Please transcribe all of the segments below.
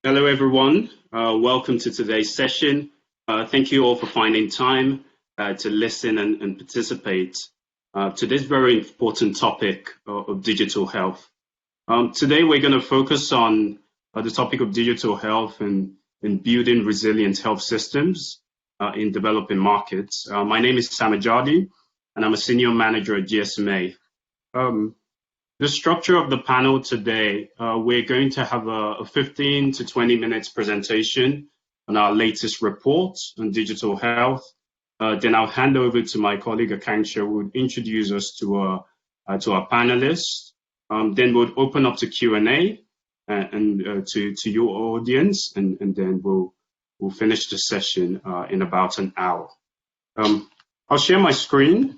Hello, everyone. Welcome to today's session. Thank you all for finding time to listen and participate to this very important topic of digital health. Today, we're going to focus on the topic of digital health and building resilient health systems in developing markets. My name is Sam Ajadi, and I'm a senior manager at GSMA. The structure of the panel today, we're going to have a 15 to 20 minutes presentation on our latest report on digital health. Then I'll hand over to my colleague Akanksha, who would introduce us to our panelists. Then we'll open up to Q&A and to your audience, and then we'll finish the session in about an hour. I'll share my screen.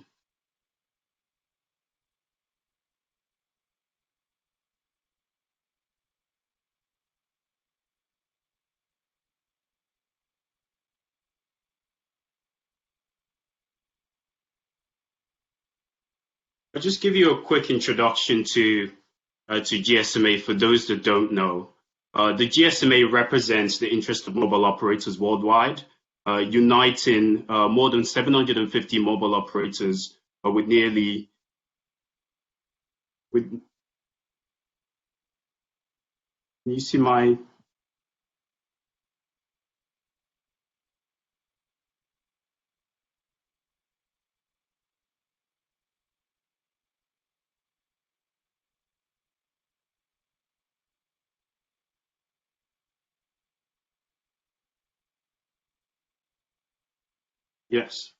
I'll just give you a quick introduction to GSMA for those that don't know. The GSMA represents the interest of mobile operators worldwide, uniting more than 750 mobile operators with nearly. Can you see my? Yes.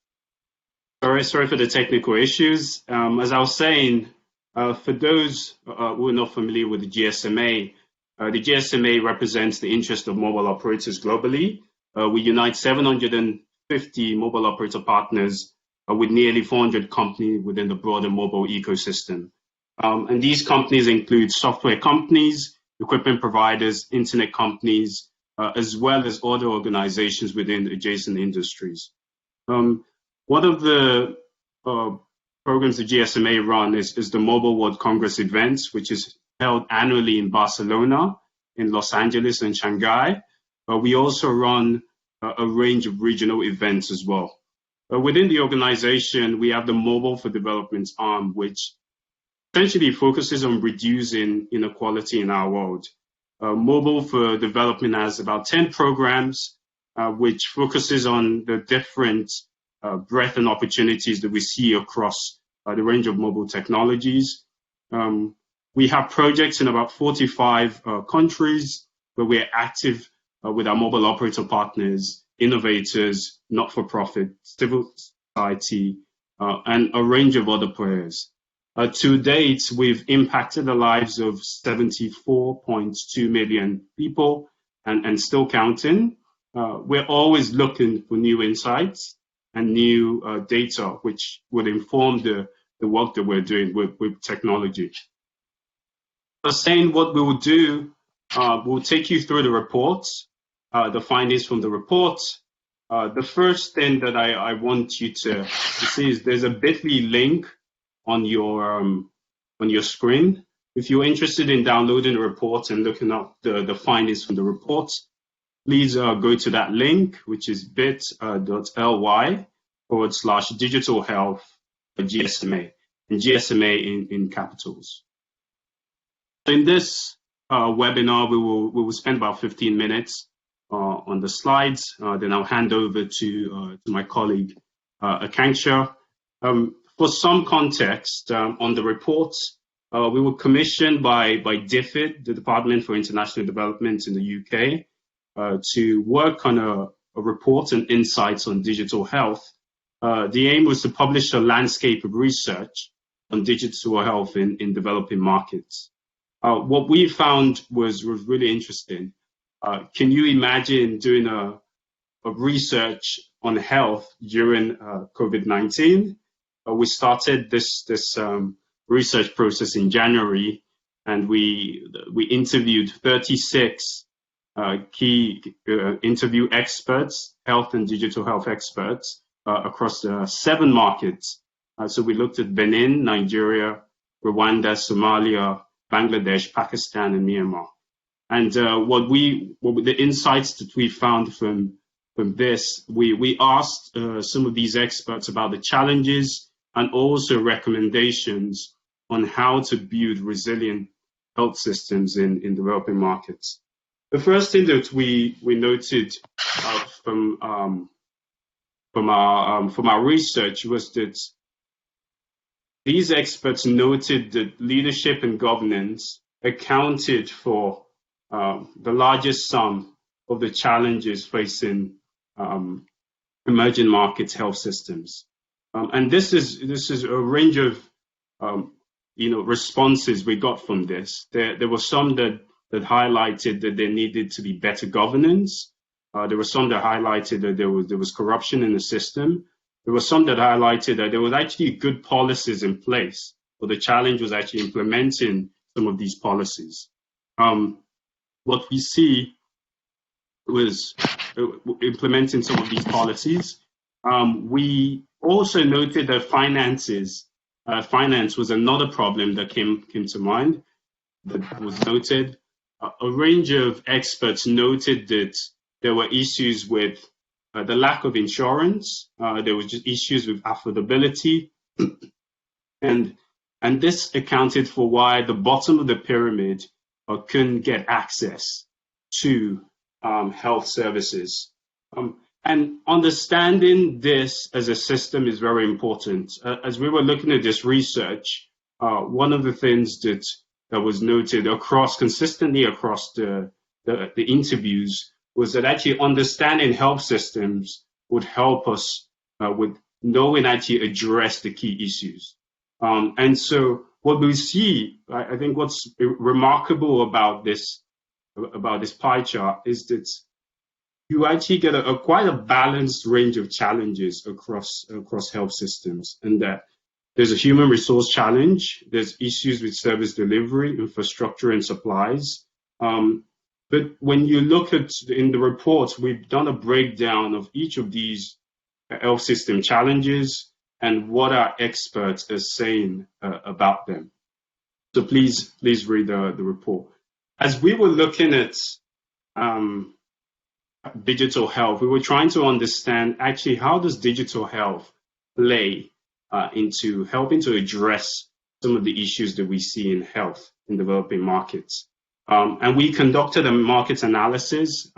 Sorry for the technical issues. As I was saying, for those who are not familiar with the GSMA represents the interest of mobile operators globally. We unite 750 mobile operator partners with nearly 400 companies within the broader mobile ecosystem. And these companies include software companies, equipment providers, internet companies, as well as other organizations within adjacent industries. One of the programs the GSMA run is the Mobile World Congress events, which is held annually in Barcelona, in Los Angeles, and Shanghai. We also run a range of regional events as well. Within the organization, we have the Mobile for Development arm, which essentially focuses on reducing inequality in our world. Mobile for Development has about 10 programs, which focuses on the different breadth and opportunities that we see across the range of mobile technologies. We have projects in about 45 countries where we're active with our mobile operator partners, innovators, not-for-profit, civil society, and a range of other players. To date, we've impacted the lives of 74.2 million people and still counting. We're always looking for new insights and new data, which would inform the work that we're doing with technology. Saying what we will do, we'll take you through the reports, the findings from the report. The first thing that I want you to see is there's a bit.ly link on your screen. If you're interested in downloading the report and looking up the findings from the report, please go to that link, which is bit.ly/digital health GSMA, and GSMA in capitals. In this webinar, we will spend about 15 minutes on the slides. Then I'll hand over to my colleague, Akanksha. For some context on the report, we were commissioned by DFID, the Department for International Development in the UK, to work on a report and insights on digital health. The aim was to publish a landscape of research on digital health in developing markets. What we found was really interesting. Can you imagine doing a research on health during COVID-19? We started this research process in January, and we interviewed 36 key interview experts, health and digital health experts across 7 markets. So we looked at Benin, Nigeria, Rwanda, Somalia, Bangladesh, Pakistan, and Myanmar. And the insights that we found from this, we asked some of these experts about the challenges and also recommendations on how to build resilient health systems in developing markets. The first thing that we noted from our research was that these experts noted that leadership and governance accounted for the largest sum of the challenges facing emerging markets health systems. And this is a range of responses we got from this. There were some that highlighted that there needed to be better governance. There were some that highlighted that there was corruption in the system. There were some that highlighted that there was actually good policies in place, but the challenge was actually implementing some of these policies. What we see was implementing some of these policies. We also noted that finance was another problem that came to mind that was noted. A range of experts noted that there were issues with the lack of insurance. There was just issues with affordability, and this accounted for why the bottom of the pyramid couldn't get access to health services. And understanding this as a system is very important. As we were looking at this research, one of the things that was noted consistently across the interviews was that actually understanding health systems would help us with knowing actually address the key issues. And so what we see, I think what's remarkable about this pie chart is that you actually get quite a balanced range of challenges across health systems, and that there's a human resource challenge, there's issues with service delivery, infrastructure, and supplies. But when you look at in the report, we've done a breakdown of each of these health system challenges and what our experts are saying about them. So please read the report. As we were looking at digital health, we were trying to understand actually how does digital health play into helping to address some of the issues that we see in health in developing markets. And we conducted a market analysis.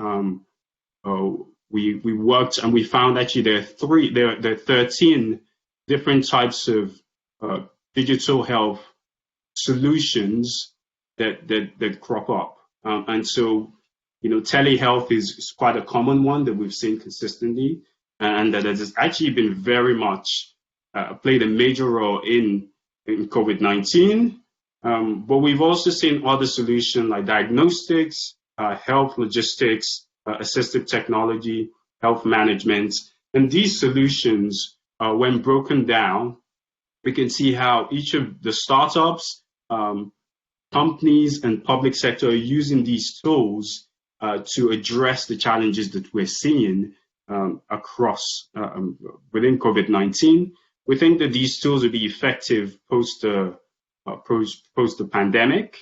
We worked and we found actually there are 13 different types of digital health solutions that crop up. And so, telehealth is quite a common one that we've seen consistently, and that has actually been very much played a major role in COVID-19. But we've also seen other solutions like diagnostics, health logistics, assistive technology, health management. And these solutions, when broken down, we can see how each of the startups, companies, and public sector are using these tools to address the challenges that we're seeing across within COVID-19. We think that these tools will be effective post the pandemic,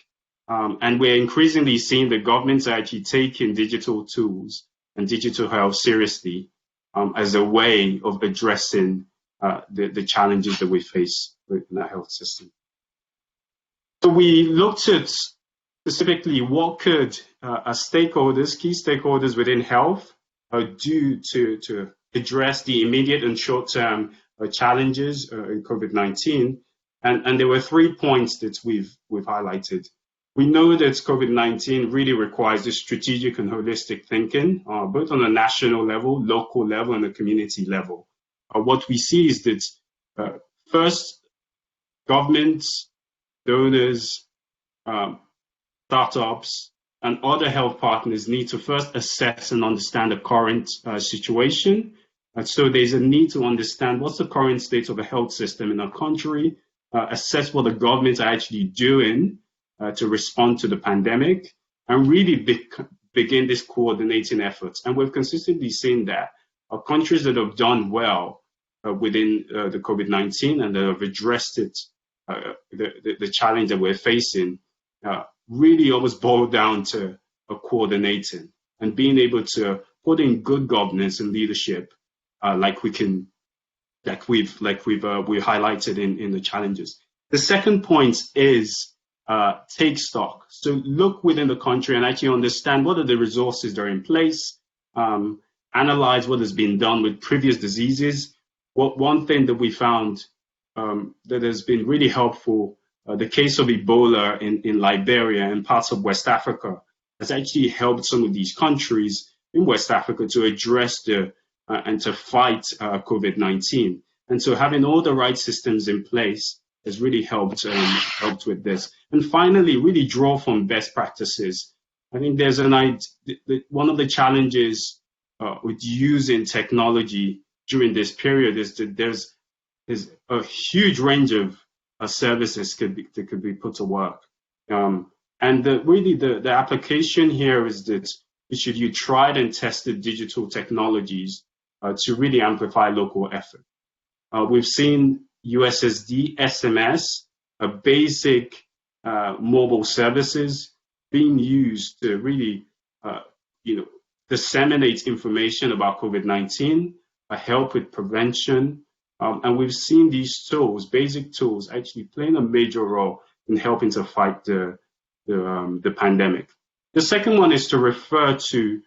and we're increasingly seeing the governments are actually taking digital tools and digital health seriously as a way of addressing the challenges that we face in our health system. So we looked at specifically what could key stakeholders within health do to address the immediate and short-term challenges in COVID-19. And there were 3 points that we've highlighted. We know that COVID-19 really requires this strategic and holistic thinking, both on a national level, local level, and a community level. What we see is that first, governments, donors, startups, and other health partners need to first assess and understand the current situation. And so there's a need to understand what's the current state of the health system in our country, assess what the governments are actually doing to respond to the pandemic, and really begin this coordinating efforts. And we've consistently seen that countries that have done well within the COVID-19 and that have addressed it, the challenge that we're facing, really always boil down to coordinating and being able to put in good governance and leadership, like we've highlighted in the challenges. The second point is take stock. So look within the country and actually understand what are the resources that are in place. Analyze what has been done with previous diseases. One thing that we found that has been really helpful, the case of Ebola in Liberia and parts of West Africa has actually helped some of these countries in West Africa to address and to fight COVID-19. And so having all the right systems in place has really helped with this. And finally, really draw from best practices. I think there's one of the challenges with using technology during this period is that there's a huge range of services that could be put to work. And the application here is that you should use tried and tested digital technologies to really amplify local effort. We've seen USSD, SMS, basic mobile services being used to really, disseminate information about COVID-19, help with prevention. And we've seen these tools, basic tools, actually playing a major role in helping to fight the pandemic. The second one is to refer to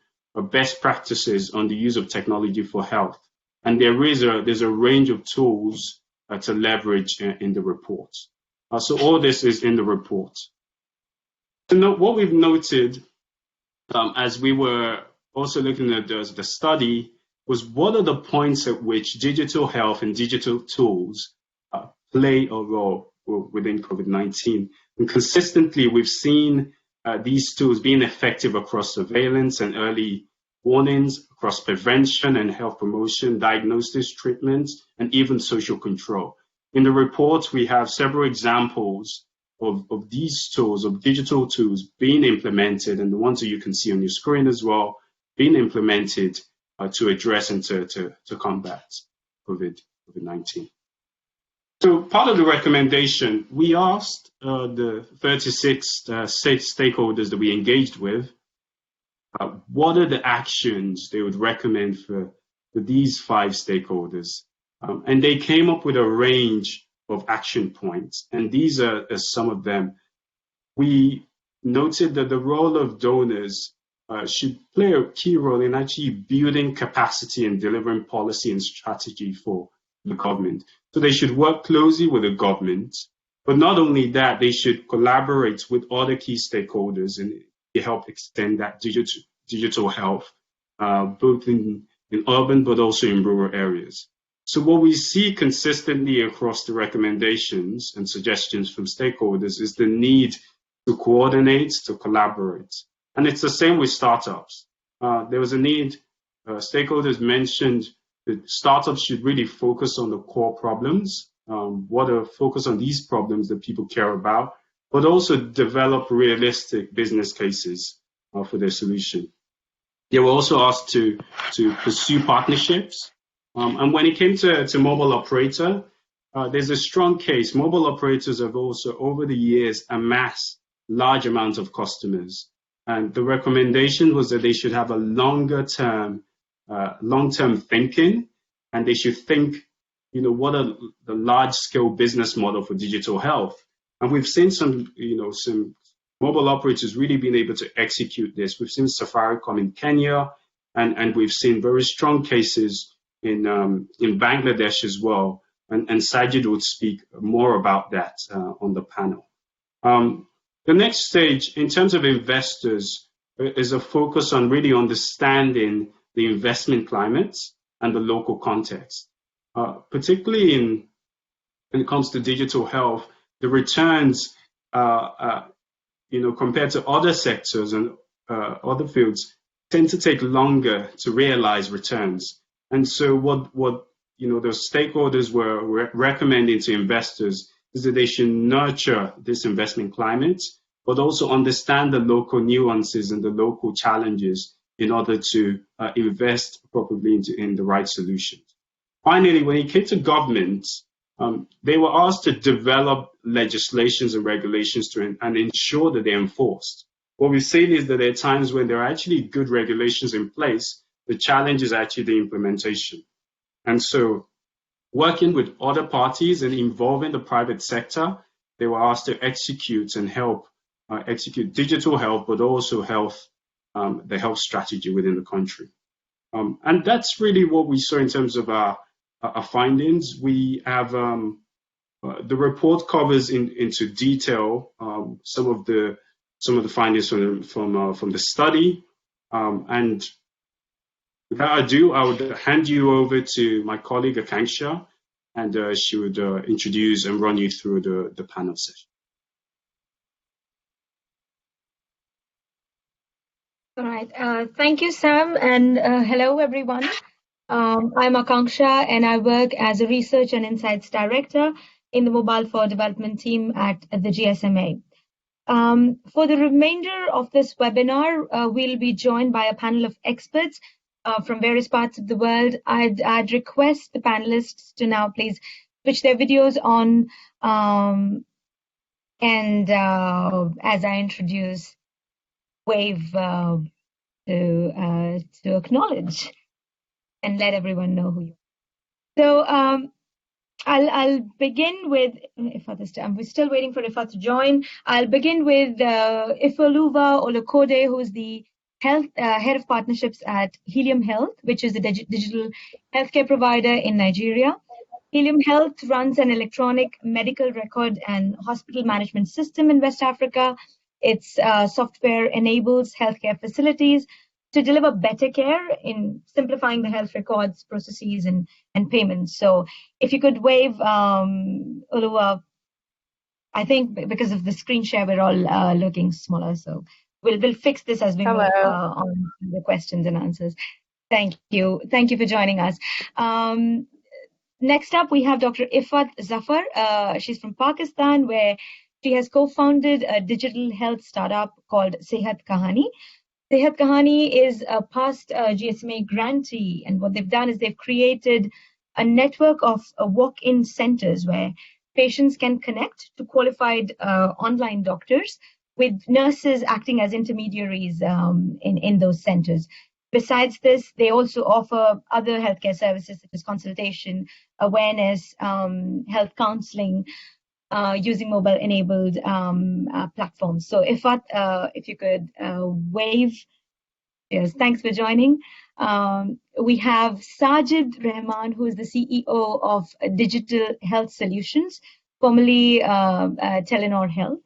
best practices on the use of technology for health. And there's a range of tools to leverage in the report. So all this is in the report. So what we've noted as we were also looking at the study was what are the points at which digital health and digital tools play a role within COVID-19. And consistently, we've seen these tools being effective across surveillance and early warnings, across prevention and health promotion, diagnosis, treatment, and even social control. In the report, we have several examples of these tools, of digital tools being implemented, and the ones that you can see on your screen as well, being implemented to address and to combat COVID-19. So part of the recommendation, we asked the 36 stakeholders that we engaged with, what are the actions they would recommend for these 5 stakeholders? And they came up with a range of action points, and these are some of them. We noted that the role of donors should play a key role in actually building capacity and delivering policy and strategy for the government. So they should work closely with the government, but not only that, they should collaborate with other key stakeholders and help extend that digital health, both in urban but also in rural areas. So what we see consistently across the recommendations and suggestions from stakeholders is the need to coordinate, to collaborate. And it's the same with startups. There was a need, stakeholders mentioned that startups should really focus on the core problems, focus on these problems that people care about, but also develop realistic business cases for their solution. They were also asked to pursue partnerships. And when it came to mobile operator, there's a strong case. Mobile operators have also, over the years, amassed large amounts of customers. And the recommendation was that they should have a long-term thinking, and they should think, what are the large-scale business model for digital health? And we've seen some mobile operators really being able to execute this. We've seen Safaricom in Kenya, and we've seen very strong cases in Bangladesh as well. And Sajid would speak more about that on the panel. The next stage, in terms of investors, is a focus on really understanding the investment climate and the local context. Particularly when it comes to digital health, the returns, compared to other sectors and other fields, tend to take longer to realize returns. And so what the stakeholders were recommending to investors is that they should nurture this investment climate, but also understand the local nuances and the local challenges in order to invest properly in the right solutions. Finally, when it came to governments, they were asked to develop legislations and regulations and ensure that they're enforced. what we've seen is that there are times when there are actually good regulations in place. The challenge is actually the implementation. And so working with other parties and involving the private sector, they were asked to execute and help execute digital health, but also health, the health strategy within the country. And that's really what we saw in terms of our findings. We have the report covers into detail some of the findings from the study. And without ado, I would hand you over to my colleague Akanksha, and she would introduce and run you through the panel session. All right. Thank you, Sam, and hello, everyone. I'm Akanksha, and I work as a Research and Insights Director in the Mobile for Development team at the GSMA. For the remainder of this webinar, we'll be joined by a panel of experts from various parts of the world. I'd request the panelists to now please switch their videos on, and as I introduce, wave to acknowledge and let everyone know who you are. So I'll begin with Ifat. We're still waiting for Ifat to join. I'll begin with Ifoluwa Olokode, who is the head of partnerships at Helium Health, which is a digital healthcare provider in Nigeria. Helium Health runs an electronic medical record and hospital management system in West Africa. Its software enables healthcare facilities to deliver better care in simplifying the health records, processes, and payments. So if you could wave, Oluwa, I think because of the screen share, we're all looking smaller. So we'll fix this as we move on the questions and answers. Thank you. Thank you for joining us. Next up, we have Dr. Ifat Zafar. She's from Pakistan, where she has co-founded a digital health startup called Sehat Kahani. Sehat Kahani is a past GSMA grantee, and what they've done is they've created a network of walk-in centers where patients can connect to qualified online doctors, with nurses acting as intermediaries in those centers. Besides this, they also offer other healthcare services such as consultation, awareness, health counseling, using mobile-enabled platforms. So Ifat, if you could wave. Yes, thanks for joining. We have Sajid Rahman, who is the CEO of Digital Health Solutions, formerly Telenor Health.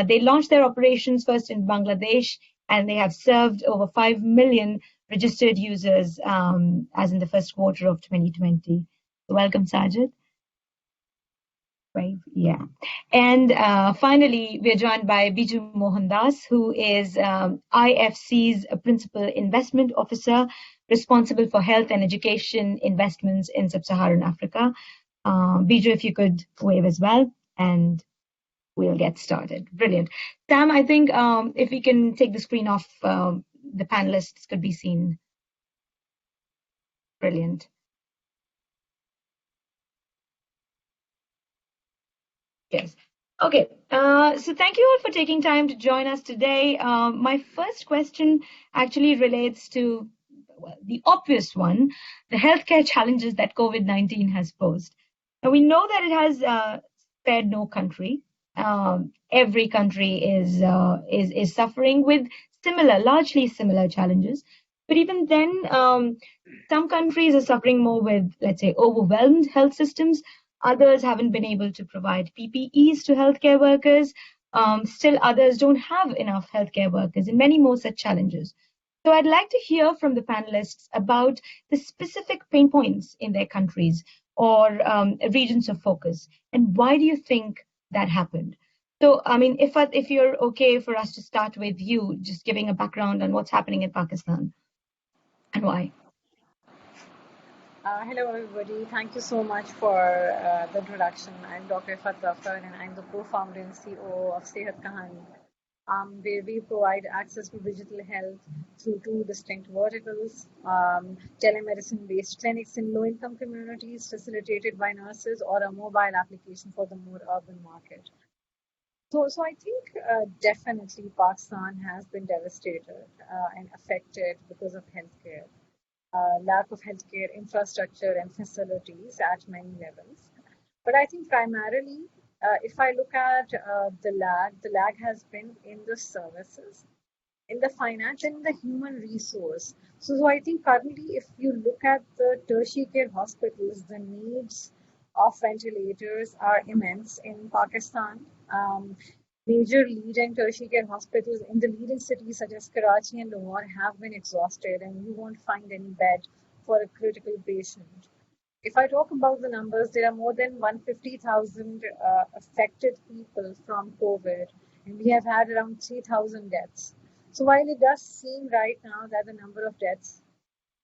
They launched their operations first in Bangladesh, and they have served over 5 million registered users as in the first quarter of 2020. Welcome, Sajid. Right, yeah. And finally, we're joined by Biju Mohandas, who is IFC's Principal Investment Officer, responsible for health and education investments in Sub-Saharan Africa. Biju, if you could wave as well, and we'll get started. Brilliant. Sam, I think if we can take the screen off, the panelists could be seen. Brilliant. Yes. Okay. So thank you all for taking time to join us today. My first question actually relates to the obvious one, the healthcare challenges that COVID-19 has posed. Now, we know that it has spared no country. Every country is suffering with largely similar challenges. But even then, some countries are suffering more with, let's say, overwhelmed health systems. Others haven't been able to provide PPEs to healthcare workers. Still others don't have enough healthcare workers, and many more such challenges. So I'd like to hear from the panelists about the specific pain points in their countries or regions of focus, and why do you think that happened? So, I mean, if you're okay for us to start with you, just giving a background on what's happening in Pakistan and why. Hello, everybody. Thank you so much for the introduction. I'm Dr. Ifat Zafar, and I'm the co-founder and CEO of Sehat Kahani, where we provide access to digital health through two distinct verticals, telemedicine-based clinics in low-income communities facilitated by nurses, or a mobile application for the more urban market. So I think definitely Pakistan has been devastated and affected because of healthcare, lack of healthcare infrastructure and facilities at many levels. But I think primarily, if I look at the lag has been in the services, in the finance, and in the human resource. So I think currently, if you look at the tertiary care hospitals, the needs of ventilators are immense in Pakistan. Major leading tertiary care hospitals in the leading cities such as Karachi and Lahore have been exhausted, and you won't find any bed for a critical patient. If I talk about the numbers, there are more than 150,000 affected people from COVID, and we have had around 3,000 deaths. So while it does seem right now that the number of deaths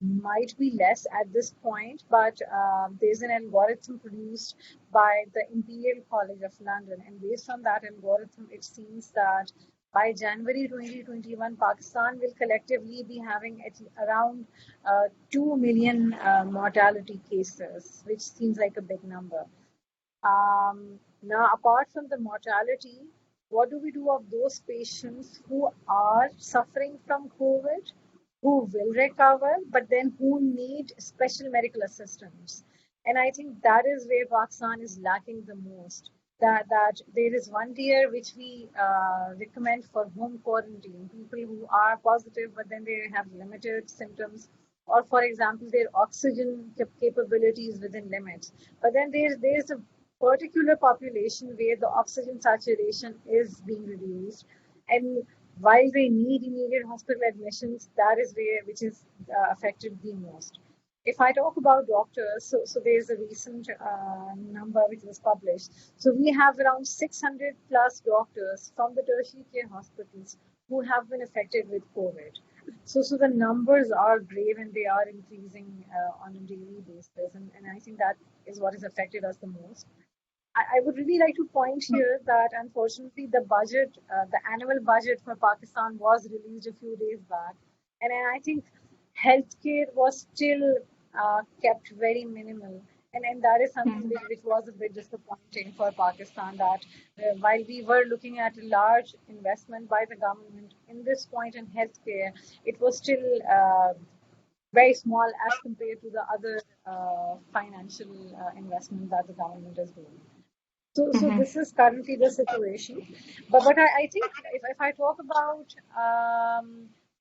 might be less at this point, but there's an algorithm produced by the Imperial College of London, and based on that algorithm, it seems that by January 2021, Pakistan will collectively be having around 2 million mortality cases, which seems like a big number. Now, apart from the mortality, what do we do of those patients who are suffering from COVID, who will recover, but then who need special medical assistance? And I think that is where Pakistan is lacking the most. That there is one tier which we recommend for home quarantine, people who are positive but then they have limited symptoms, or for example, their oxygen capabilities within limits. But then there's a particular population where the oxygen saturation is being reduced, and while they need immediate hospital admissions, that is where which is affected the most. If I talk about doctors, so there's a recent number which was published. So we have around 600 plus doctors from the tertiary care hospitals who have been affected with COVID. So the numbers are grave and they are increasing on a daily basis, and I think that is what has affected us the most. I would really like to point here that unfortunately the budget, the annual budget for Pakistan was released a few days back, and I think healthcare was still kept very minimal. And that is something which was a bit disappointing for Pakistan, that while we were looking at a large investment by the government in this point in healthcare, it was still very small as compared to the other financial investment that the government is doing. So this is currently the situation. But I think if I talk about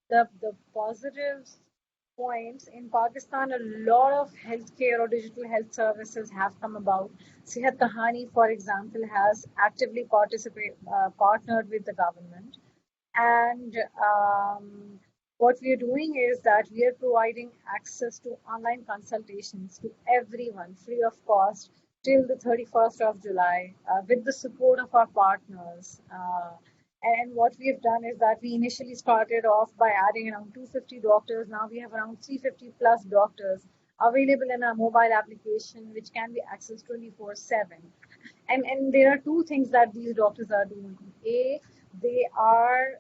the positive points in Pakistan, a lot of healthcare or digital health services have come about. Sehat Kahani, for example, has actively partnered with the government, and what we are doing is that we are providing access to online consultations to everyone free of cost till the 31st of July with the support of our partners. And what we have done is that we initially started off by adding around 250 doctors. Now we have around 350 plus doctors available in our mobile application, which can be accessed 24/7. And there are two things that these doctors are doing. A, they are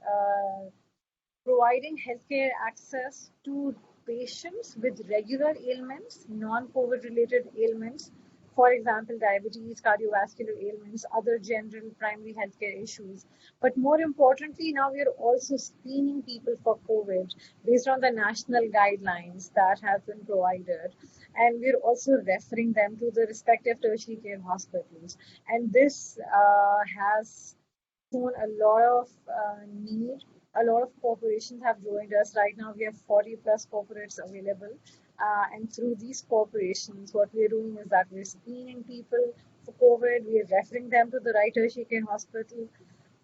providing healthcare access to patients with regular ailments, non-COVID related ailments, for example, diabetes, cardiovascular ailments, other general primary healthcare issues. But more importantly, now we are also screening people for COVID based on the national guidelines that have been provided. And we're also referring them to the respective tertiary care hospitals. And this has shown a lot of need. A lot of corporations have joined us. Right now, we have 40 plus corporates available. And through these corporations, what we're doing is that we're screening people for COVID. We're referring them to the right tertiary care hospital.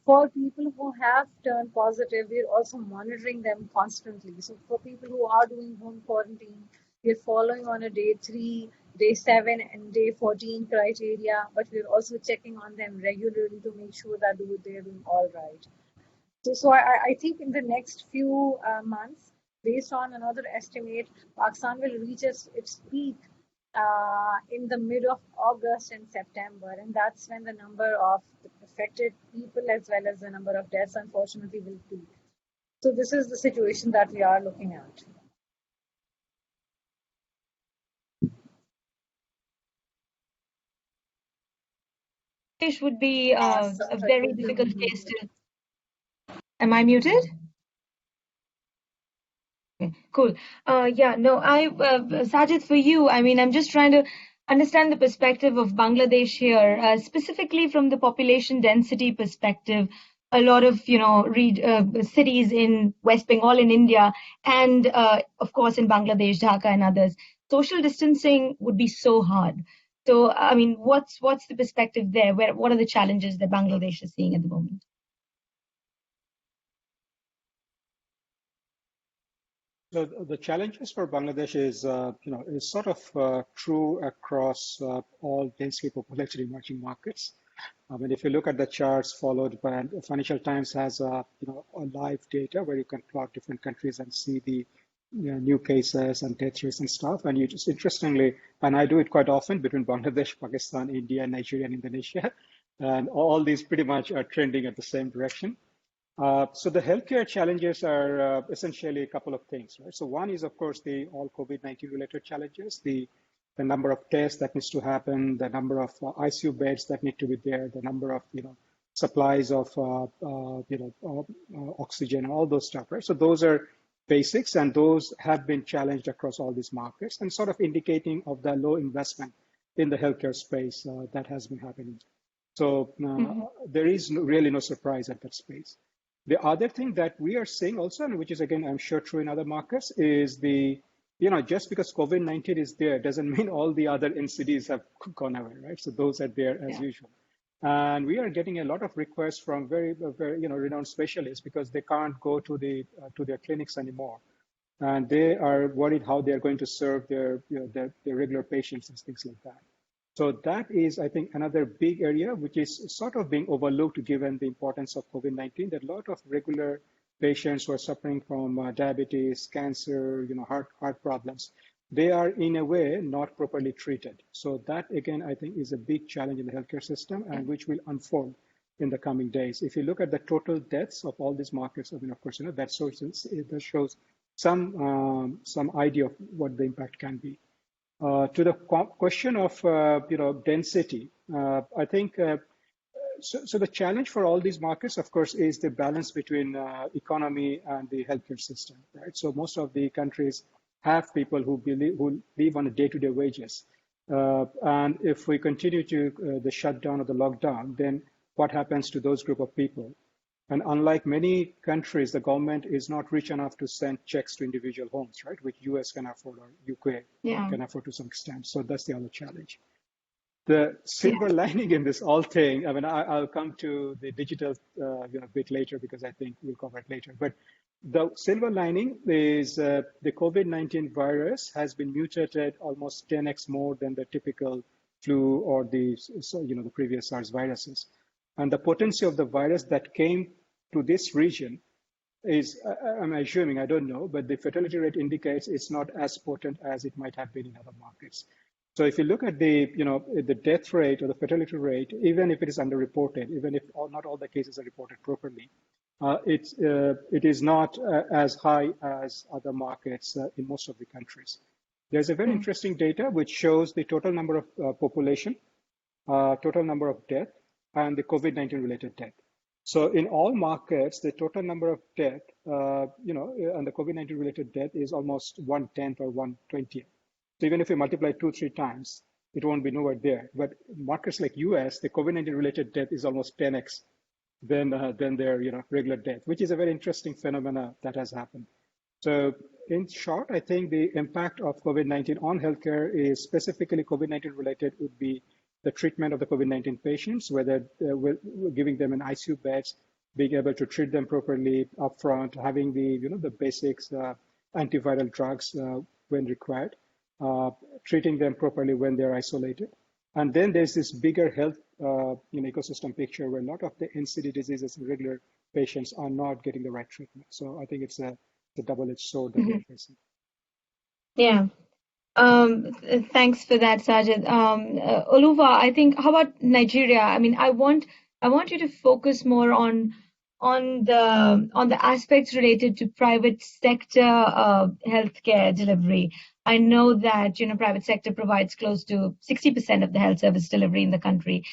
For people who have turned positive, we're also monitoring them constantly. So for people who are doing home quarantine, we're following on a day 3, day 7, and day 14 criteria, but we're also checking on them regularly to make sure that they're doing all right. So I think in the next few months, based on another estimate, Pakistan will reach its peak in the mid of August and September, and that's when the number of affected people as well as the number of deaths, unfortunately, will peak. So this is the situation that we are looking at. Bangladesh would be a very Sorry, difficult case to. Am I muted? Okay, cool. Yeah, no, Sajid, for you, I mean, I'm just trying to understand the perspective of Bangladesh here, specifically from the population density perspective. A lot of, cities in West Bengal in India, and of course in Bangladesh, Dhaka and others, social distancing would be so hard. So, I mean, what's the perspective there? What are the challenges that Bangladesh is seeing at the moment? So the challenges for Bangladesh is sort of true across all densely populated emerging markets. I mean, if you look at the charts followed by Financial Times has a live data where you can plot different countries and see the new cases and death rates and stuff. And you just interestingly, and I do it quite often between Bangladesh, Pakistan, India, Nigeria, and Indonesia, and all these pretty much are trending at the same direction. So the healthcare challenges are essentially a couple of things, right? So one is, of course, the all COVID-19 related challenges, the number of tests that needs to happen, the number of ICU beds that need to be there, the number of supplies of oxygen, all those stuff, right? So those are basics, and those have been challenged across all these markets, and sort of indicating of the low investment in the healthcare space that has been happening. So there is really no surprise at that space. The other thing that we are seeing also, and which is again, I'm sure true in other markets, is just because COVID-19 is there doesn't mean all the other NCDs have gone away, right? So those are there as usual. And we are getting a lot of requests from very renowned specialists because they can't go to their clinics anymore. And they are worried how they are going to serve their regular patients and things like that. So that is, I think, another big area which is sort of being overlooked given the importance of COVID-19. That a lot of regular patients who are suffering from diabetes, cancer, heart problems, they are in a way not properly treated. So that again, I think, is a big challenge in the healthcare system and which will unfold in the coming days. If you look at the total deaths of all these markets, I mean, of course, that shows some idea of what the impact can be. To the question of density, I think so. The challenge for all these markets, of course, is the balance between economy and the healthcare system, right? So most of the countries have people who live on a day-to-day wages, and if we continue to the shutdown or the lockdown, then what happens to those group of people? And unlike many countries, the government is not rich enough to send checks to individual homes, right? Which US can afford or UK can afford to some extent. So that's the other challenge. The silver lining in this all thing, I mean, I'll come to the digital a bit later because I think we'll cover it later. But the silver lining is the COVID-19 virus has been mutated almost 10x more than the typical flu or the previous SARS viruses. And the potency of the virus that came to this region is, I'm assuming, I don't know, but the fatality rate indicates it's not as potent as it might have been in other markets. So if you look at the death rate or the fatality rate, even if it is underreported, even if not all the cases are reported properly, it is not as high as other markets in most of the countries. There's a very interesting data which shows the total number of population, total number of death, and the COVID-19 related death. So in all markets, the total number of death, and the COVID-19 related death is almost 1/10 or 1/20. So even if you multiply 2-3 times, it won't be nowhere there. But markets like US, the COVID-19 related death is almost 10x than their regular death, which is a very interesting phenomena that has happened. So in short, I think the impact of COVID-19 on healthcare is specifically COVID-19 related would be the treatment of the COVID-19 patients, whether we're giving them an ICU beds, being able to treat them properly upfront, having the basics, antiviral drugs when required, treating them properly when they're isolated. And then there's this bigger health ecosystem picture where a lot of the NCD diseases in regular patients are not getting the right treatment. So I think it's a double-edged sword that we're facing. Yeah. Thanks for that, Sajid. Oluwa, I think, how about Nigeria? I mean, I want you to focus more on the aspects related to private sector healthcare delivery. I know that private sector provides close to 60% of the health service delivery in the country.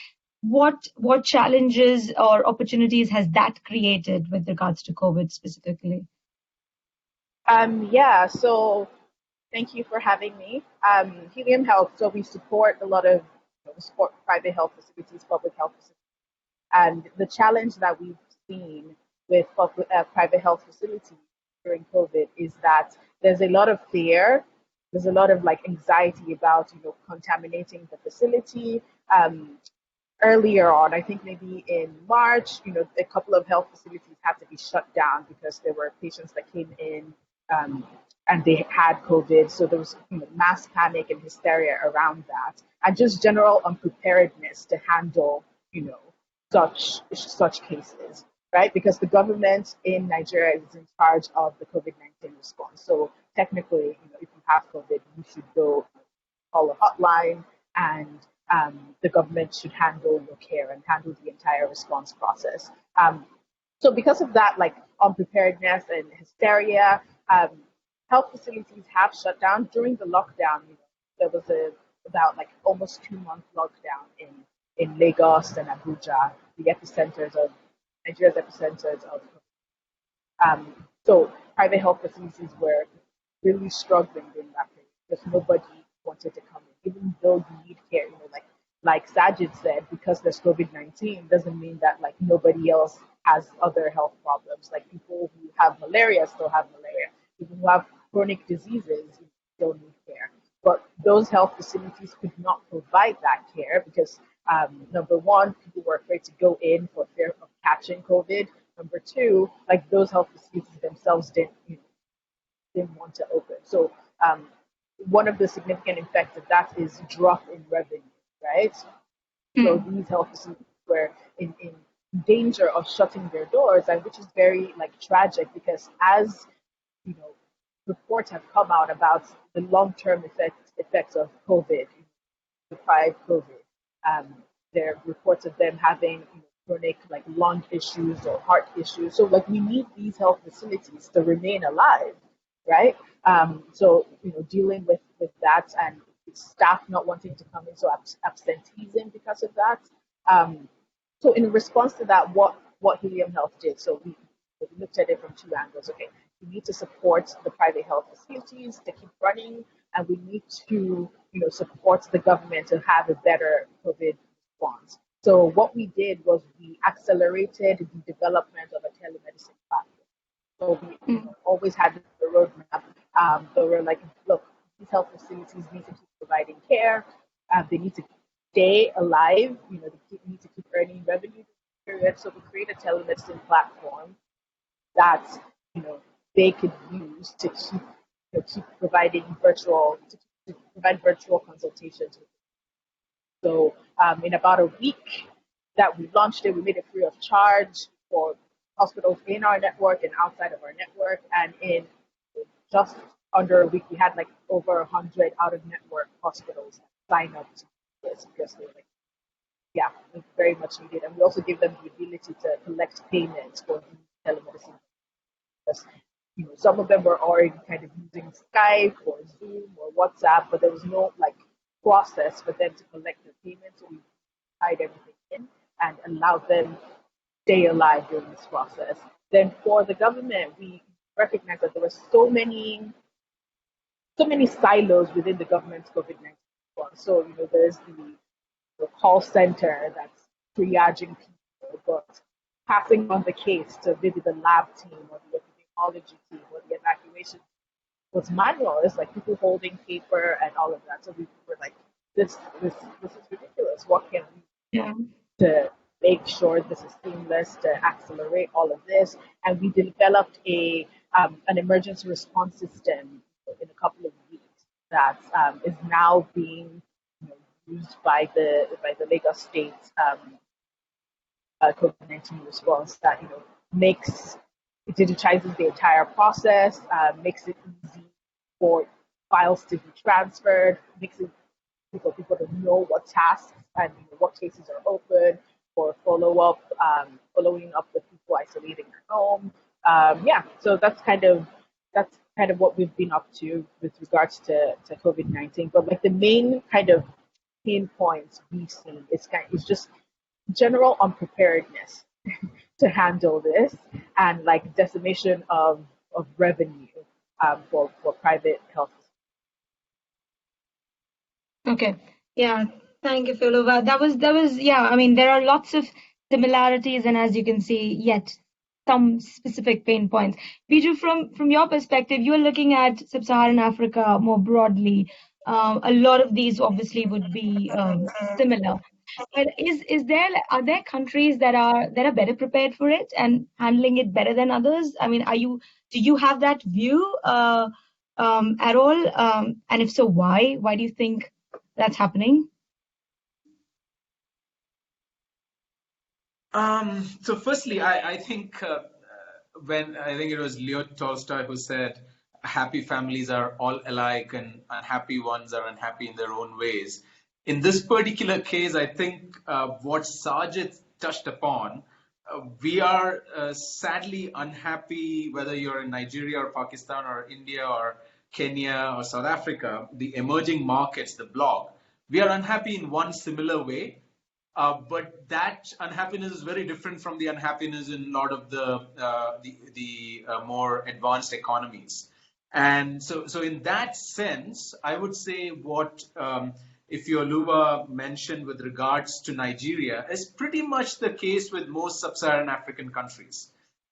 what challenges or opportunities has that created with regards to COVID specifically? So thank you for having me. Helium Health, so we support a lot of we support private health facilities, public health facilities. And the challenge that we've seen with private health facilities during COVID is that there's a lot of fear. There's a lot of anxiety about contaminating the facility. Earlier on, I think maybe in March, a couple of health facilities had to be shut down because there were patients that came in and they had COVID. So there was mass panic and hysteria around that, and just general unpreparedness to handle such cases, right? Because the government in Nigeria is in charge of the COVID-19 response. So technically, if you have COVID, you should go call a hotline, and the government should handle your care and handle the entire response process. So because of that, unpreparedness and hysteria, health facilities have shut down during the lockdown. There was about almost 2-month lockdown in Lagos and Abuja, the epicenters of Nigeria's epicenters of. So private health facilities were really struggling during that period because nobody wanted to come in, even though you need care. Like Sajid said, because there's COVID-19 doesn't mean that nobody else has other health problems. People who have malaria still have malaria. People who have chronic diseases still need care. But those health facilities could not provide that care because number one, people were afraid to go in for fear of catching COVID. Number two, those health facilities themselves didn't want to open. So one of the significant effects of that is drop in revenue, right? So these health facilities were in danger of shutting their doors, and which is very tragic because as reports have come out about the long-term effects of COVID, deprived COVID. There are reports of them having chronic lung issues or heart issues. So we need these health facilities to remain alive, right? So dealing with that and staff not wanting to come in, so absenteeism because of that. So in response to that, what Helium Health did, so we looked at it from two angles. Okay, we need to support the private health facilities to keep running, and we need to support the government to have a better COVID response. So what we did was we accelerated the development of a telemedicine platform. So we always had the roadmap. So we're look, these health facilities need to keep providing care. They need to stay alive. They need to keep earning revenue. So we created a telemedicine platform that they could use to keep providing to provide virtual consultations. So in about a week that we launched it, we made it free of charge for hospitals in our network and outside of our network. And in just under a week, we had over 100 out-of-network hospitals sign up to this because they were we very much needed. And we also give them the ability to collect payments for telemedicine. Because, some of them were already kind of using Skype or Zoom or WhatsApp, but there was no process for them to collect their payments. So we tied everything in and allowed them to stay alive during this process. Then for the government, we recognized that there were so many silos within the government's COVID-19 response. So there's the call center that's triaging people, but passing on the case to maybe the lab team or the epidemiology team or the evacuation was manual. It's people holding paper and all of that. So we were this is ridiculous. What can we do to make sure this is seamless, to accelerate all of this? And we developed an emergency response system in a couple of weeks that is now being used by the Lagos State COVID-19 response that it digitizes the entire process, makes it easy for files to be transferred, makes it easy for people to know what tasks and what cases are open for following up with people isolating at home. So that's kind of what we've been up to with regards to COVID-19. But the main kind of pain points we've seen is just general unpreparedness to handle this, and like decimation of revenue for private health. Okay. Yeah. Thank you, Philova. That was yeah. I mean, there are lots of similarities, and as you can see, yet some specific pain points. Biju, from your perspective, you're looking at sub-Saharan Africa more broadly. A lot of these obviously would be similar. But are there countries that are better prepared for it and handling it better than others? I mean, do you have that view at all? And if so, why? Why do you think that's happening? So firstly, I think when I think it was Leo Tolstoy who said, happy families are all alike and unhappy ones are unhappy in their own ways. In this particular case, I think what Sajid touched upon, we are sadly unhappy whether you're in Nigeria or Pakistan or India or Kenya or South Africa, the emerging markets, the bloc. We are unhappy in one similar way. But that unhappiness is very different from the unhappiness in a lot of the more advanced economies. And so in that sense, I would say what Ifeoluwa mentioned with regards to Nigeria is pretty much the case with most sub-Saharan African countries.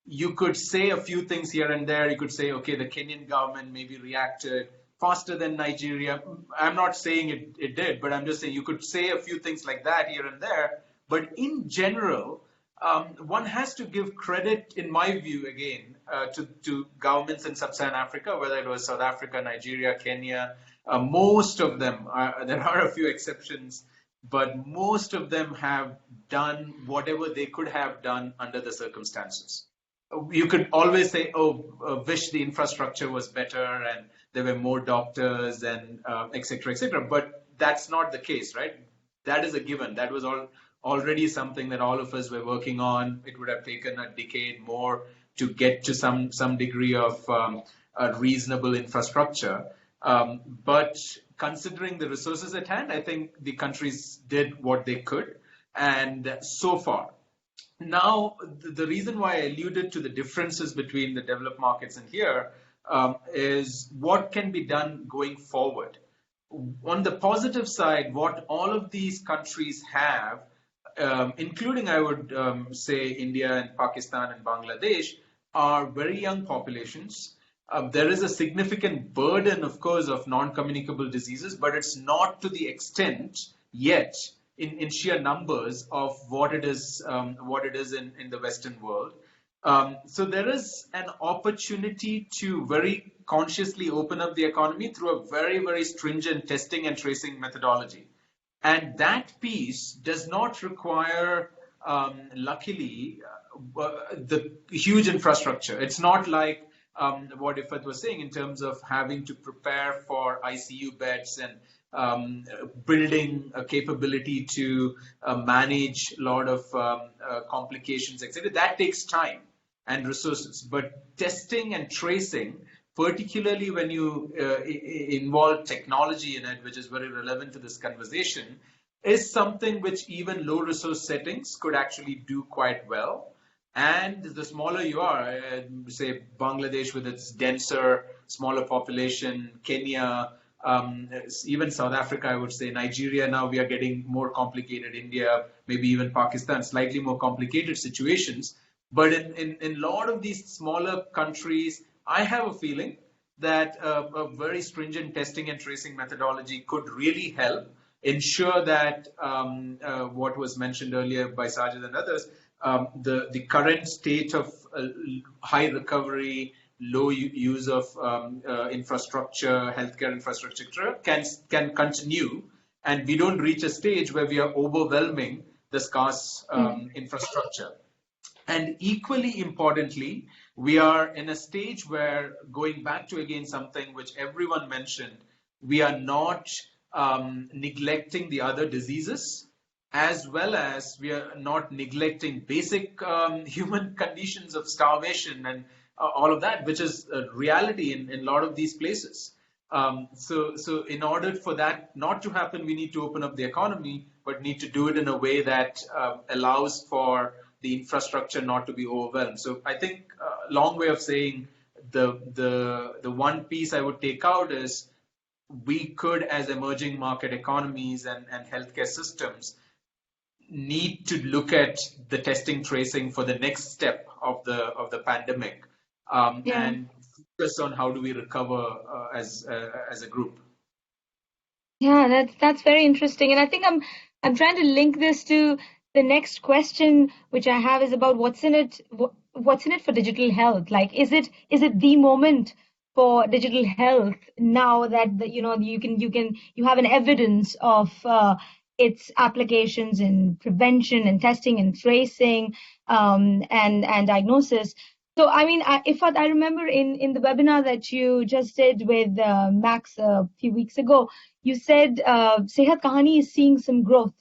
You could say a few things here and there. You could say, okay, the Kenyan government maybe reacted faster than Nigeria. I'm not saying it did, but I'm just saying you could say a few things like that here and there. But in general, one has to give credit, in my view, again, to governments in sub-Saharan Africa, whether it was South Africa, Nigeria, Kenya. Most of them, there are a few exceptions, but most of them have done whatever they could have done under the circumstances. You could always say, wish the infrastructure was better and there were more doctors and et cetera, but that's not the case, right? That is a given. That was already something that all of us were working on. It would have taken a decade more to get to some degree of a reasonable infrastructure. But considering the resources at hand, I think the countries did what they could, and so far. Now, the reason why I alluded to the differences between the developed markets and here is what can be done going forward. On the positive side, what all of these countries have, including, I would say, India and Pakistan and Bangladesh, are very young populations. There is a significant burden, of course, of non-communicable diseases, but it's not to the extent yet in sheer numbers of what it is in the Western world. So there is an opportunity to very consciously open up the economy through a very, very stringent testing and tracing methodology. And that piece does not require, luckily, the huge infrastructure. It's not like what Ifat was saying in terms of having to prepare for ICU beds and building a capability to manage a lot of complications, etc. That takes time and resources. But testing and tracing, particularly when you involve technology in it, which is very relevant to this conversation, is something which even low resource settings could actually do quite well. And the smaller you are, say Bangladesh with its denser, smaller population, Kenya, even South Africa, I would say, Nigeria, now we are getting more complicated, India, maybe even Pakistan, slightly more complicated situations. But in a lot of these smaller countries, I have a feeling that a very stringent testing and tracing methodology could really help ensure that what was mentioned earlier by Sajid and others, the current state of high recovery, low use of infrastructure, healthcare infrastructure, can continue, and we don't reach a stage where we are overwhelming the scarce infrastructure. And equally importantly, we are in a stage where, going back to again something which everyone mentioned, we are not neglecting the other diseases, as well as we are not neglecting basic human conditions of starvation and all of that, which is a reality in a lot of these places. So in order for that not to happen, we need to open up the economy, but need to do it in a way that allows for the infrastructure not to be overwhelmed. So I think long way of saying the one piece I would take out is we could, as emerging market economies and healthcare systems, need to look at the testing tracing for the next step of the pandemic, and focus on how do we recover as a group. Yeah, that's very interesting, and I think I'm trying to link this to the next question, which I have is about what's in it for digital health. Like, is it the moment for digital health now that you have an evidence of its applications in prevention and testing and tracing and diagnosis? So, I mean, I remember in the webinar that you just did with Max a few weeks ago, you said Sehat Kahani is seeing some growth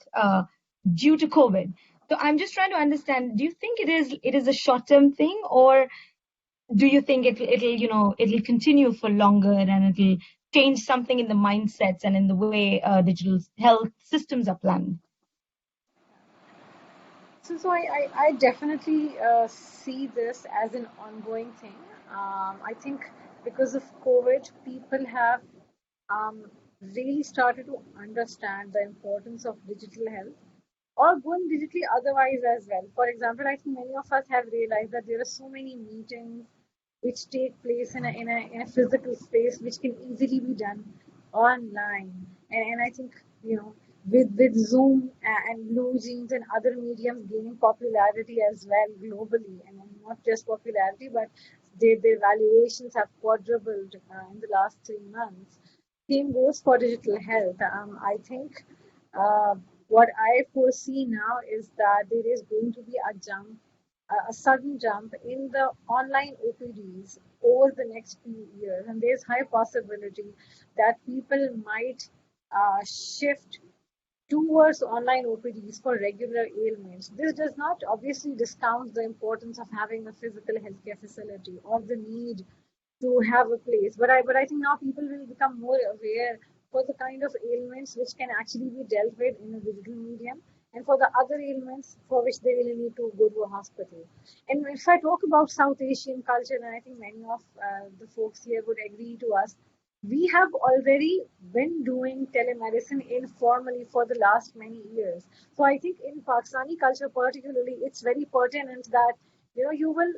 due to COVID. So I'm just trying to understand, do you think it is a short-term thing, or do you think it'll continue for longer and it'll change something in the mindsets and in the way digital health systems are planned? So I definitely see this as an ongoing thing. I think because of COVID, people have really started to understand the importance of digital health, or going digitally otherwise as well. For example, I think many of us have realized that there are so many meetings which take place in a physical space, which can easily be done online. And I think, with Zoom and Blue Jeans and other mediums gaining popularity as well globally, and not just popularity, but their valuations have quadrupled in the last 3 months. Same goes for digital health. I think what I foresee now is that there is going to be a sudden jump in the online OPDs over the next few years, and there's high possibility that people might shift towards online OPDs for regular ailments. This does not obviously discount the importance of having a physical healthcare facility or the need to have a place, but I think now people will become more aware for the kind of ailments which can actually be dealt with in a digital medium, and for the other ailments for which they really need to go to a hospital. And if I talk about South Asian culture, and I think many of the folks here would agree to us, we have already been doing telemedicine informally for the last many years. So I think in Pakistani culture particularly, it's very pertinent that you will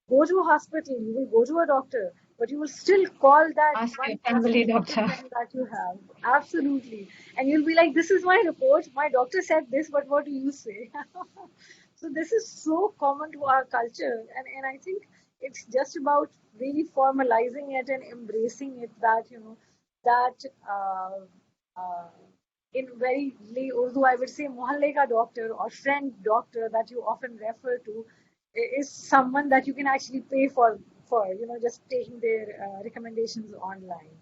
go to a hospital, you will go to a doctor, but you will still call that Ask one your family doctor that you have. Absolutely. And you'll be like, this is my report. My doctor said this, but what do you say? So this is so common to our culture. And I think it's just about really formalizing it and embracing it that, in very lay Urdu, I would say, mohalle ka doctor or friend doctor that you often refer to is someone that you can actually pay for just taking their recommendations online.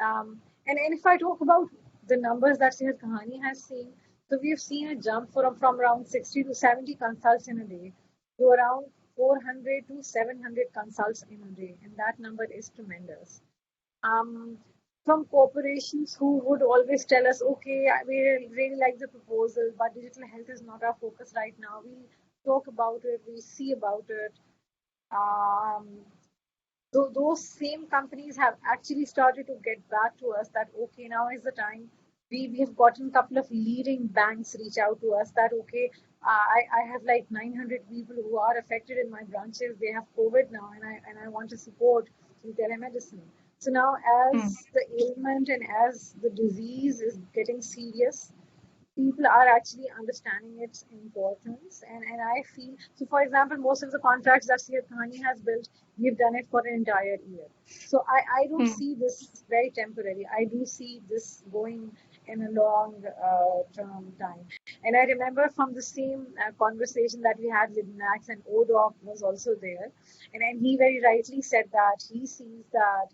And if I talk about the numbers that Sehat Kahani has seen, so we have seen a jump from around 60 to 70 consults in a day to around 400 to 700 consults in a day, and that number is tremendous. From corporations who would always tell us, okay, we really like the proposal, but digital health is not our focus right now. We talk about it, we see about it. So those same companies have actually started to get back to us that, okay, now is the time. We have gotten a couple of leading banks reach out to us that, okay, I have like 900 people who are affected in my branches. They have COVID now, and I want to support through telemedicine. So now as the ailment and as the disease is getting serious, people are actually understanding its importance. And I feel, so for example, most of the contracts that Sehat Kahani has built, we've done it for an entire year. So I don't see this very temporary. I do see this going in a long term time. And I remember from the same conversation that we had with Max, and ODOC was also there. And he very rightly said that he sees that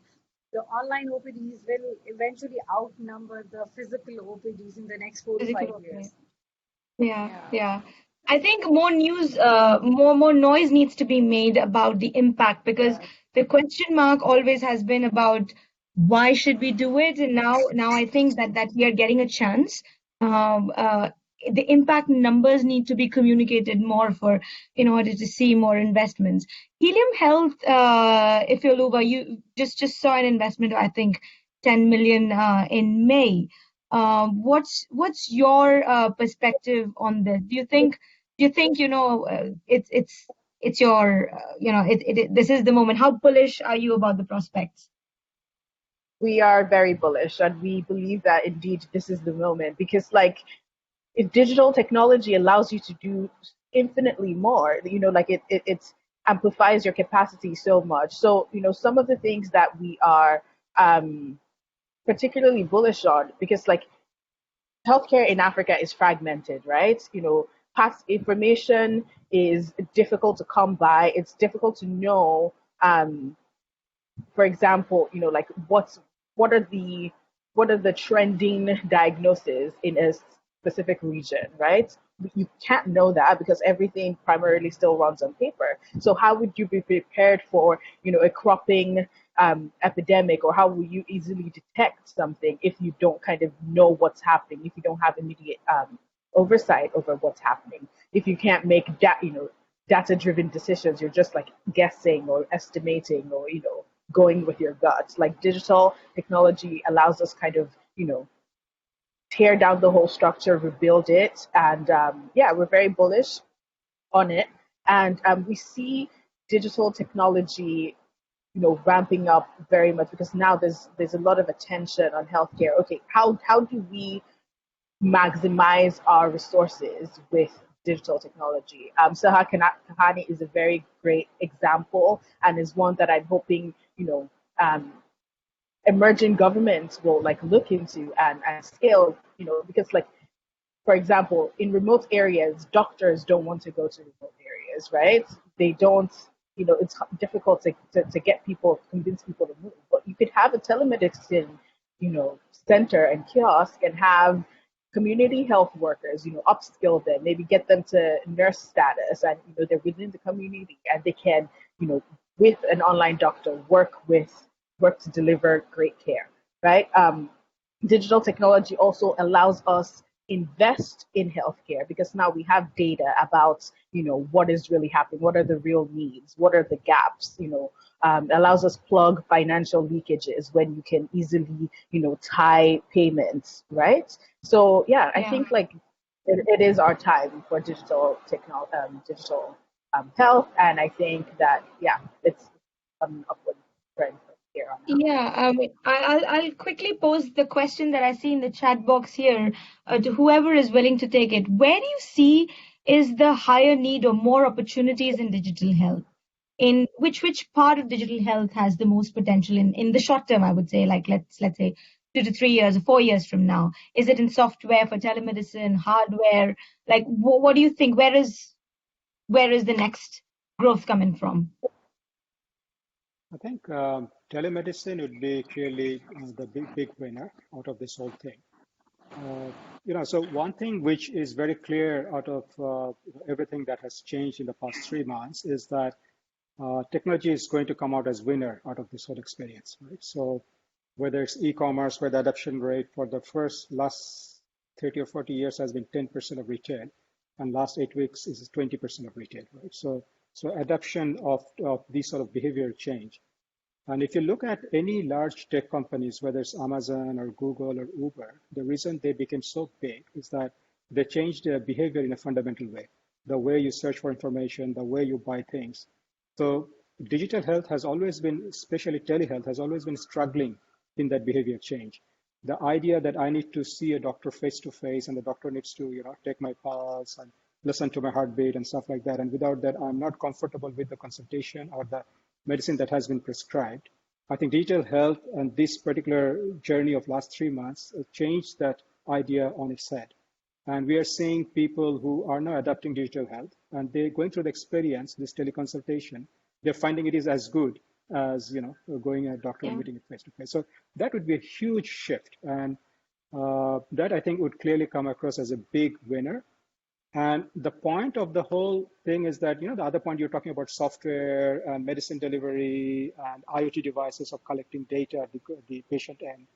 the online OPDs will eventually outnumber the physical OPDs in the next 4 to 5 years. Yeah. I think more news, more noise needs to be made about the impact, because the question mark always has been about why should we do it? And now I think that we are getting a chance. Um, uh, the impact numbers need to be communicated more for in order to see more investments. Helium Health, Ifeoluwa, you just saw an investment of, I think, 10 million in May. What's your perspective on this? Do you think it's your this is the moment? How bullish are you about the prospects? We are very bullish, and we believe that indeed this is the moment, because like if digital technology allows you to do infinitely more, like it amplifies your capacity so much. So some of the things that we are um, particularly bullish on, because like healthcare in Africa is fragmented, right? Past information is difficult to come by. It's difficult to know, um, for example, like what are the trending diagnoses in a specific region, right? You can't know that because everything primarily still runs on paper. So how would you be prepared for, a cropping epidemic, or how will you easily detect something if you don't kind of know what's happening, if you don't have immediate oversight over what's happening, if you can't make data-driven decisions, you're just like guessing or estimating, or going with your gut. Like digital technology allows us kind of tear down the whole structure, rebuild it, and yeah, we're very bullish on it. And we see digital technology ramping up very much, because now there's a lot of attention on healthcare. Okay, how do we maximize our resources with digital technology? Saha Kahani is a very great example, and is one that I'm hoping um, emerging governments will like look into and scale. Because like, for example, in remote areas, doctors don't want to go to remote areas, right? They don't. It's difficult to get people, convince people to move. But you could have a telemedicine, center and kiosk, and have community health workers, upskill them, maybe get them to nurse status, and they're within the community, and they can, with an online doctor, work to deliver great care, right? Digital technology also allows us invest in healthcare, because now we have data about what is really happening, what are the real needs, what are the gaps. Allows us plug financial leakages when you can easily tie payments, right? So yeah, I think like it is our time for digital health, and I think that yeah, it's an upward trend here on out. Yeah, I'll quickly pose the question that I see in the chat box here to whoever is willing to take it. Where do you see is the higher need or more opportunities in digital health? In which part of digital health has the most potential in the short term? I would say, like let's say 2 to 3 years or 4 years from now. Is it in software for telemedicine, hardware? Like, what do you think? Where is the next growth coming from? I think telemedicine would be clearly the big winner out of this whole thing. So one thing which is very clear out of everything that has changed in the past 3 months is that technology is going to come out as winner out of this whole experience, right? So whether it's e-commerce, where the adoption rate for the last 30 or 40 years has been 10% of retail, and last 8 weeks is 20% of retail, right? So adoption of these sort of behavior change. And if you look at any large tech companies, whether it's Amazon or Google or Uber, the reason they became so big is that they changed their behavior in a fundamental way. The way you search for information, the way you buy things. So digital health has always been, especially telehealth, has always been struggling in that behavior change. The idea that I need to see a doctor face to face, and the doctor needs to, take my pulse and listen to my heartbeat and stuff like that. And without that, I'm not comfortable with the consultation or the medicine that has been prescribed. I think digital health and this particular journey of last 3 months changed that idea on its head. And we are seeing people who are now adopting digital health, and they're going through the experience, this teleconsultation. They're finding it is as good as going a doctor and meeting it face to face. So that would be a huge shift, and that I think would clearly come across as a big winner. And the point of the whole thing is that, the other point you're talking about software and medicine delivery and IoT devices of collecting data at the patient end.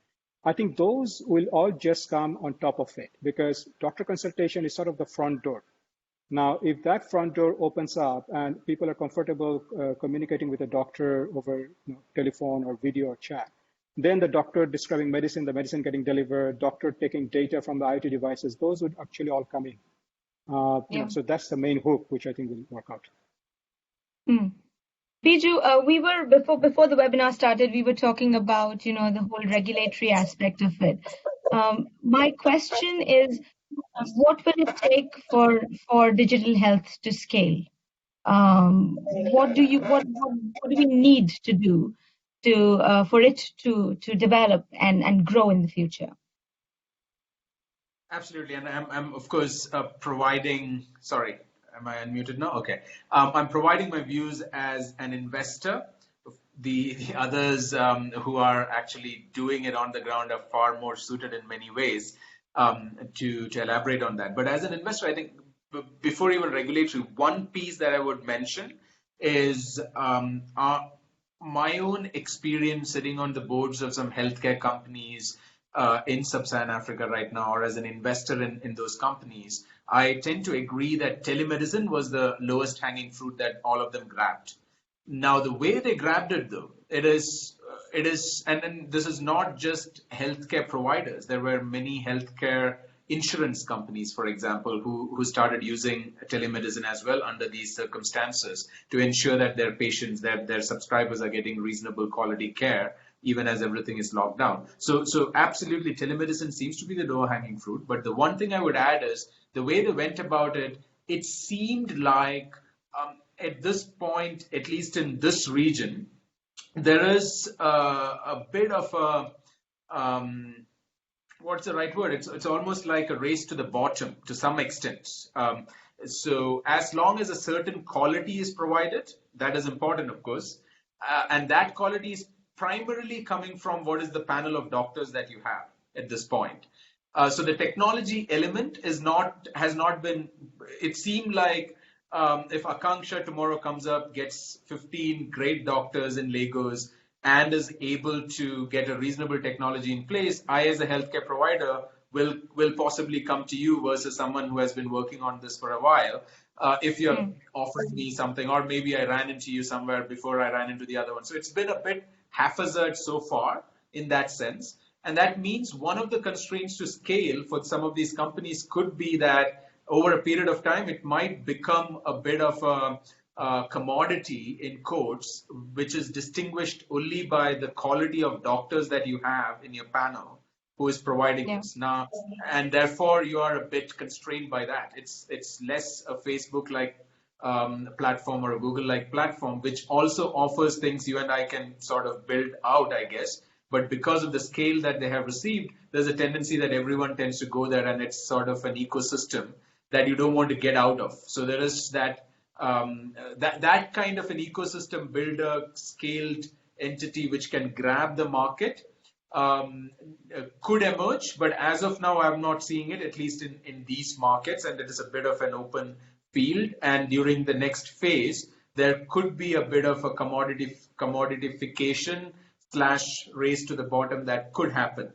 I think those will all just come on top of it because doctor consultation is sort of the front door. Now, if that front door opens up and people are comfortable communicating with a doctor over telephone or video or chat, then the doctor describing medicine, the medicine getting delivered, doctor taking data from the IoT devices, those would actually all come in. So that's the main hook, which I think will work out. Biju, we were before the webinar started, we were talking about the whole regulatory aspect of it. My question is, what will it take for digital health to scale? What do we need to do for it to develop and grow in the future? Absolutely, and I'm of course providing. Sorry, am I unmuted now? Okay, I'm providing my views as an investor. The others who are actually doing it on the ground are far more suited in many ways to elaborate on that. But as an investor, I think before even regulatory, one piece that I would mention is my own experience sitting on the boards of some healthcare companies in sub-Saharan Africa right now, or as an investor in those companies, I tend to agree that telemedicine was the lowest hanging fruit that all of them grabbed. Now, the way they grabbed it, though, it is, and this is not just healthcare providers. There were many healthcare insurance companies, for example, who started using telemedicine as well under these circumstances to ensure that their patients, their subscribers are getting reasonable quality care, even as everything is locked down. So absolutely, telemedicine seems to be the low-hanging fruit. But the one thing I would add is the way they went about it, it seemed like at this point, at least in this region, there is a bit of a, what's the right word? It's almost like a race to the bottom to some extent. So as long as a certain quality is provided, that is important, of course. And that quality is primarily coming from what is the panel of doctors that you have at this point. So the technology element has not been, it seemed like if Akanksha tomorrow comes up, gets 15 great doctors in Lagos and is able to get a reasonable technology in place, I as a healthcare provider will possibly come to you versus someone who has been working on this for a while. If you're offering me something, or maybe I ran into you somewhere before I ran into the other one. So it's been a bit haphazard so far in that sense. And that means one of the constraints to scale for some of these companies could be that over a period of time, it might become a bit of a commodity in quotes, which is distinguished only by the quality of doctors that you have in your panel who is providing this now, and therefore you are a bit constrained by that. It's less a Facebook-like platform or a Google-like platform, which also offers things you and I can sort of build out, I guess. But because of the scale that they have received, there's a tendency that everyone tends to go there, and it's sort of an ecosystem that you don't want to get out of. So there is that that kind of an ecosystem builder, scaled entity which can grab the market could emerge. But as of now, I'm not seeing it, at least in these markets, and it is a bit of an open field. And during the next phase, there could be a bit of a commoditification / race to the bottom that could happen.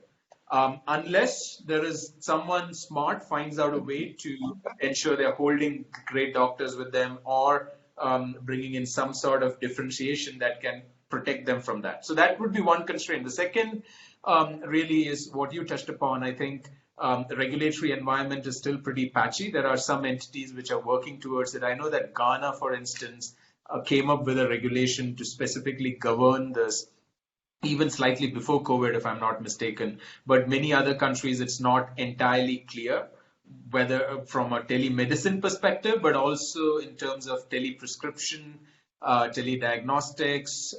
Unless there is someone smart finds out a way to ensure they're holding great doctors with them, or bringing in some sort of differentiation that can protect them from that. So that would be one constraint. The second really is what you touched upon. I think the regulatory environment is still pretty patchy. There are some entities which are working towards it. I know that Ghana, for instance, came up with a regulation to specifically govern this, even slightly before COVID, if I'm not mistaken. But many other countries, it's not entirely clear, whether from a telemedicine perspective, but also in terms of teleprescription, telediagnostics,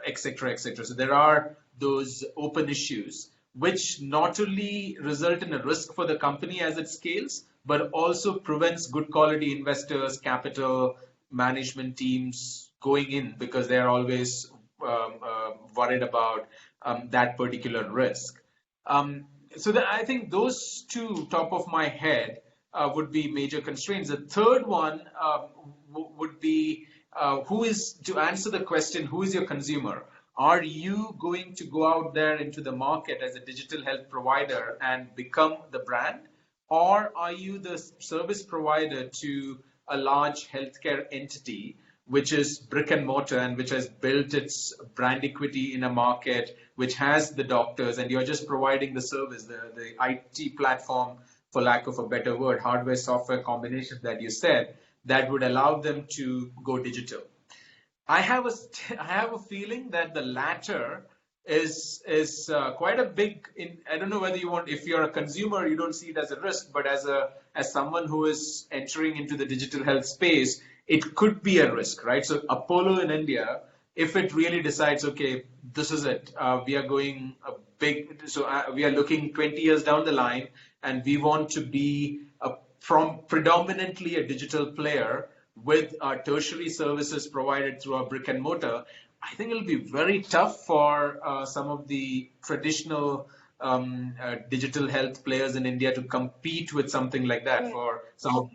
et cetera, et cetera. So there are those open issues, which not only result in a risk for the company as it scales, but also prevents good quality investors, capital, management teams going in, because they're always worried about that particular risk. So I think those two, top of my head, would be major constraints. The third one would be to answer the question, who is your consumer? Are you going to go out there into the market as a digital health provider and become the brand? Or are you the service provider to a large healthcare entity, which is brick and mortar and which has built its brand equity in a market, which has the doctors, and you're just providing the service, the IT platform, for lack of a better word, hardware, software combination that you said, that would allow them to go digital. I have a feeling that the latter is quite a big. I don't know whether if you're a consumer, you don't see it as a risk, but as someone who is entering into the digital health space, it could be a risk, right? So Apollo in India, if it really decides, okay, this is it, we are going a big. So we are looking 20 years down the line, and we want to be from predominantly a digital player with our tertiary services provided through our brick and mortar. I think it'll be very tough for some of the traditional digital health players in India to compete with something like that. So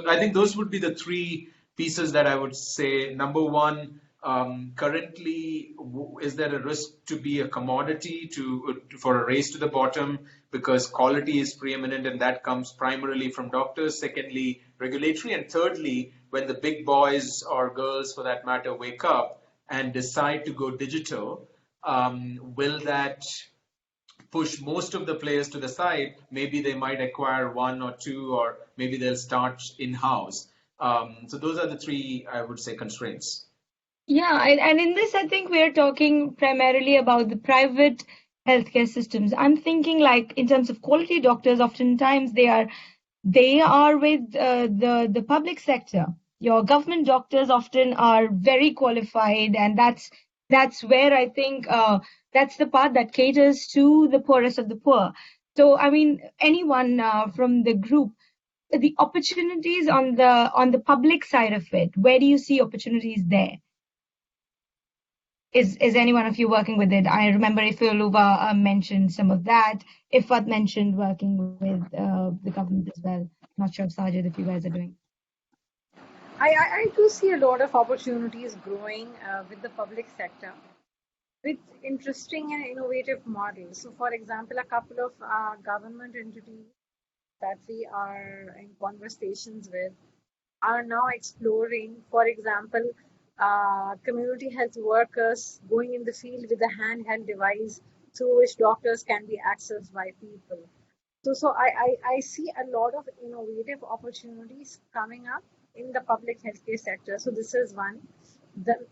I think those would be the three pieces that I would say. Number one, currently, is there a risk to be a commodity for a race to the bottom, because quality is preeminent and that comes primarily from doctors? Secondly, regulatory. And thirdly, when the big boys or girls for that matter wake up and decide to go digital, will that push most of the players to the side? Maybe they might acquire one or two, or maybe they'll start in-house. So those are the three, I would say, constraints. Yeah, and in this, I think we're talking primarily about the private healthcare systems. I'm thinking, like, in terms of quality doctors, oftentimes they are with the public sector. Your government doctors often are very qualified, and that's where I think that's the part that caters to the poorest of the poor. So, I mean, anyone from the group, the opportunities on the public side of it, where do you see opportunities there? Is any one of you working with it? I remember Ifeoluwa mentioned some of that. Ifat mentioned working with the government as well. Not sure, Sajid, if you guys are doing. I do see a lot of opportunities growing with the public sector, with interesting and innovative models. So, for example, a couple of government entities that we are in conversations with are now exploring, for example, community health workers going in the field with a handheld device through which doctors can be accessed by people. So I see a lot of innovative opportunities coming up in the public healthcare sector. So this is one.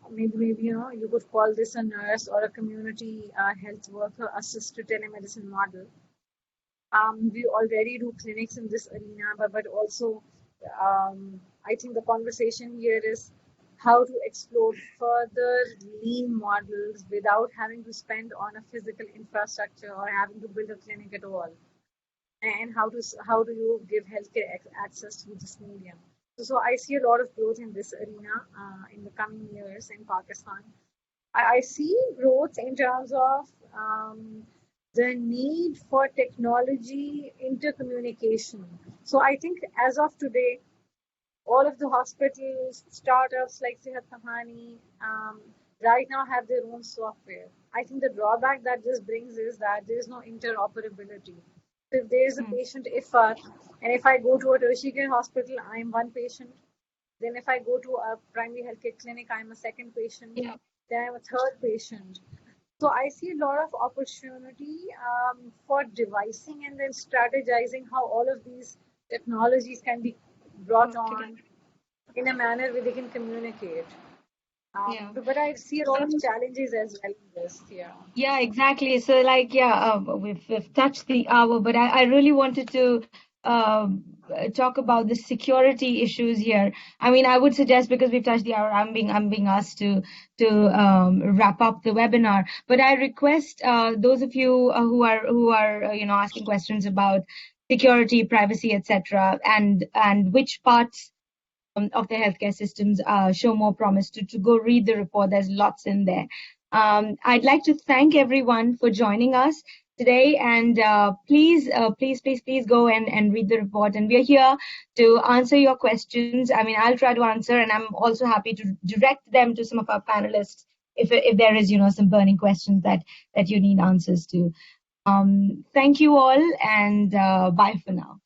Maybe you could call this a nurse or a community health worker assisted telemedicine model. We already do clinics in this arena, but also I think the conversation here is how to explore further lean models without having to spend on a physical infrastructure or having to build a clinic at all. And how do you give healthcare access through this medium? So I see a lot of growth in this arena in the coming years in Pakistan. I see growth in terms of the need for technology intercommunication. So I think as of today, all of the hospitals, startups like Sehat Kahani, right now have their own software. I think the drawback that this brings is that there is no interoperability. So if there is a patient, and if I go to a tertiary care hospital, I'm one patient. Then if I go to a primary healthcare clinic, I'm a second patient. Yeah. Then I'm a third patient. So I see a lot of opportunity for devising and then strategizing how all of these technologies can be brought on in a manner where they can communicate. But I see a lot of challenges as well in this. Yeah, exactly. So, like, we've touched the hour, but I really wanted to talk about the security issues here. I mean, I would suggest, because we've touched the hour, I'm being asked to wrap up the webinar. But I request those of you who are asking questions about security, privacy, etc., and which parts of the healthcare systems show more promise to go read the report. There's lots in there. I'd like to thank everyone for joining us. today, and please go and read the report. And we are here to answer your questions. I mean, I'll try to answer, and I'm also happy to direct them to some of our panelists if there is, some burning questions that you need answers to. Thank you all, and bye for now.